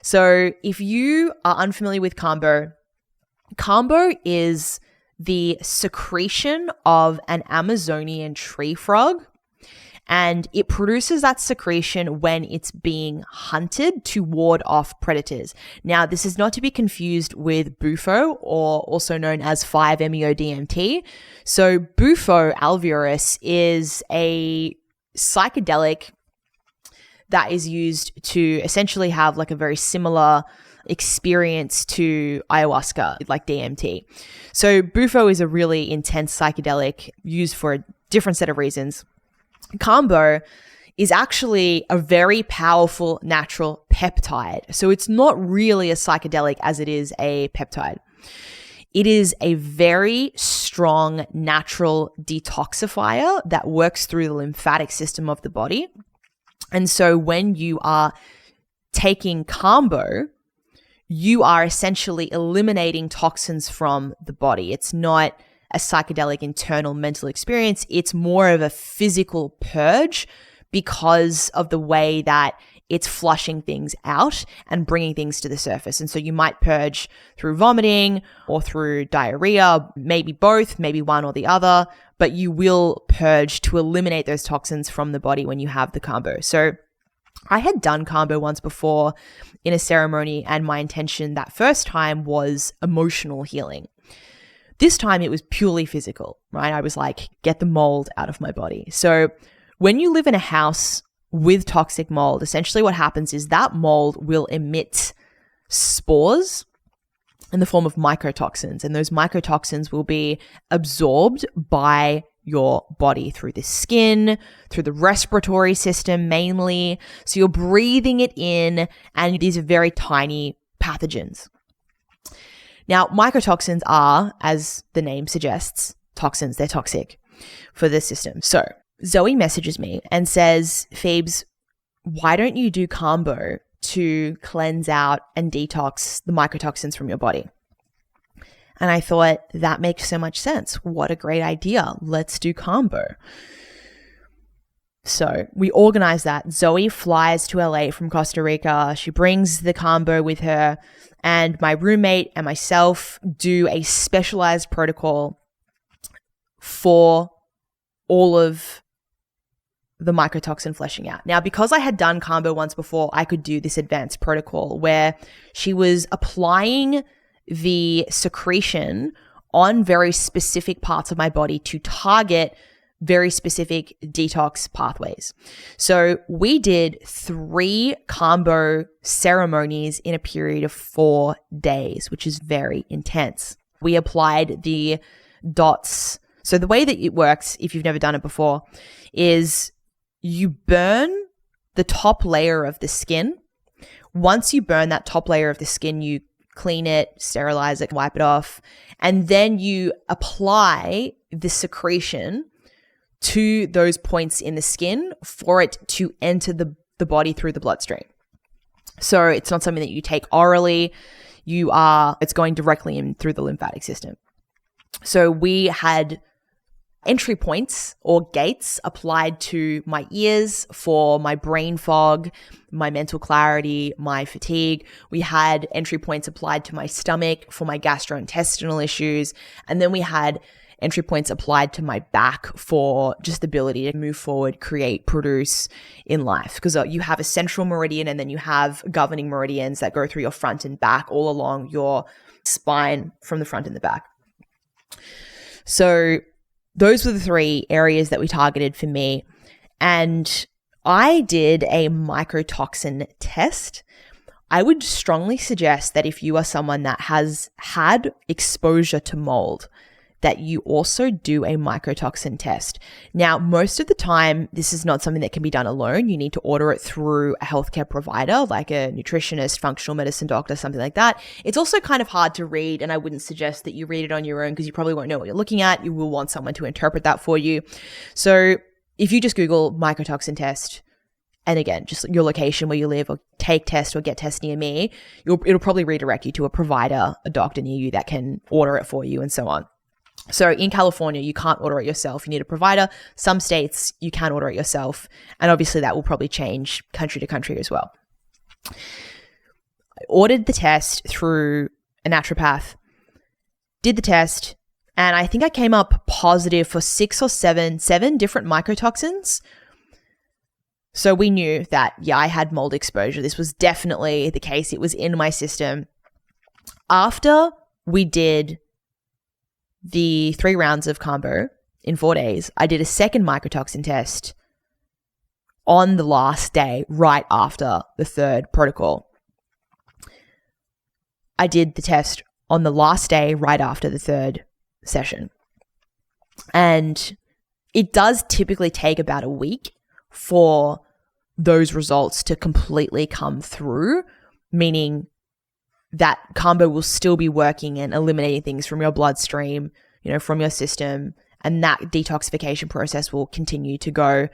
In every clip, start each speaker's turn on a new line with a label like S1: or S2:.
S1: So if you are unfamiliar with Kambo, Kambo is the secretion of an Amazonian tree frog, and it produces that secretion when it's being hunted to ward off predators. Now, this is not to be confused with bufo, or also known as 5-MeO-DMT. So bufo alveolus is a psychedelic that is used to essentially have like a very similar experience to ayahuasca, like DMT. So bufo is a really intense psychedelic used for a different set of reasons. Kambo is actually a very powerful natural peptide. So it's not really a psychedelic as it is a peptide. It is a very strong natural detoxifier that works through the lymphatic system of the body. And so when you are taking Kambo, you are essentially eliminating toxins from the body. It's not a psychedelic internal mental experience. It's more of a physical purge because of the way that it's flushing things out and bringing things to the surface. And so you might purge through vomiting or through diarrhea, maybe both, maybe one or the other, but you will purge to eliminate those toxins from the body when you have the Kambo. So I had done Kambo once before in a ceremony, and my intention that first time was emotional healing. This time it was purely physical, right? I was like, get the mold out of my body. So when you live in a house with toxic mold, essentially what happens is that mold will emit spores in the form of mycotoxins, and those mycotoxins will be absorbed by your body through the skin, through the respiratory system mainly. So you're breathing it in, and these are very tiny pathogens. Now, mycotoxins are, as the name suggests, toxins. They're toxic for the system. So Zoe messages me and says, Phoebes, why don't you do Kambo to cleanse out and detox the mycotoxins from your body? And I thought, that makes so much sense. What a great idea. Let's do Kambo. So we organize that. Zoe flies to LA from Costa Rica. She brings the Kambo with her, and my roommate and myself do a specialized protocol for all of the mycotoxin fleshing out. Now, because I had done Kambo once before, I could do this advanced protocol where she was applying the secretion on very specific parts of my body to target very specific detox pathways. So we did 3 Kambo ceremonies in a period of 4 days, which is very intense. We applied the dots. So the way that it works, if you've never done it before, is you burn the top layer of the skin. Once you burn that top layer of the skin, you clean it, sterilize it, wipe it off, and then you apply the secretion to those points in the skin for it to enter the body through the bloodstream. So it's not something that you take orally. It's going directly in through the lymphatic system. So we had entry points or gates applied to my ears for my brain fog, my mental clarity, my fatigue. We had entry points applied to my stomach for my gastrointestinal issues. And then we had entry points applied to my back for just the ability to move forward, create, produce in life. Because you have a central meridian, and then you have governing meridians that go through your front and back all along your spine from the front and the back. So those were the 3 areas that we targeted for me. And I did a mycotoxin test. I would strongly suggest that if you are someone that has had exposure to mold, that you also do a mycotoxin test. Now, most of the time, this is not something that can be done alone. You need to order it through a healthcare provider, like a nutritionist, functional medicine doctor, something like that. It's also kind of hard to read, and I wouldn't suggest that you read it on your own because you probably won't know what you're looking at. You will want someone to interpret that for you. So if you just Google mycotoxin test, and again, just your location where you live, or take test or get test near me, it'll probably redirect you to a provider, a doctor near you that can order it for you, and so on. So in California, you can't order it yourself. You need a provider. Some states, you can order it yourself. And obviously that will probably change country to country as well. ordered the test through a naturopath, did the test, and I think I came up positive for seven different mycotoxins. So we knew that, yeah, I had mold exposure. This was definitely the case. It was in my system. After we did the 3 rounds of Kambo in 4 days, I did a second mycotoxin test on the last day, right after the 3rd protocol. I did the test on the last day, right after the 3rd session. And it does typically take about a week for those results to completely come through, meaning that Kambo will still be working and eliminating things from your bloodstream, from your system, and that detoxification process will continue to go,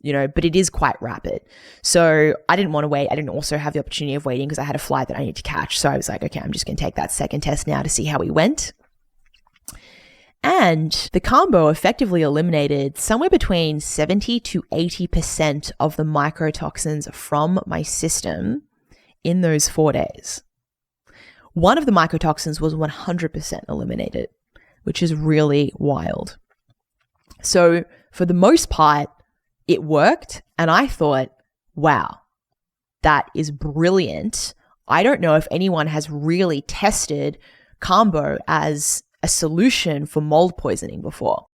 S1: but it is quite rapid. So I didn't want to wait. I didn't also have the opportunity of waiting because I had a flight that I need to catch. So I was like, okay, I'm just going to take that second test now to see how we went. And the Kambo effectively eliminated somewhere between 70 to 80% of the mycotoxins from my system in those 4 days. One of the mycotoxins was 100% eliminated, which is really wild. So for the most part, it worked. And I thought, wow, that is brilliant. I don't know if anyone has really tested Kambo as a solution for mold poisoning before.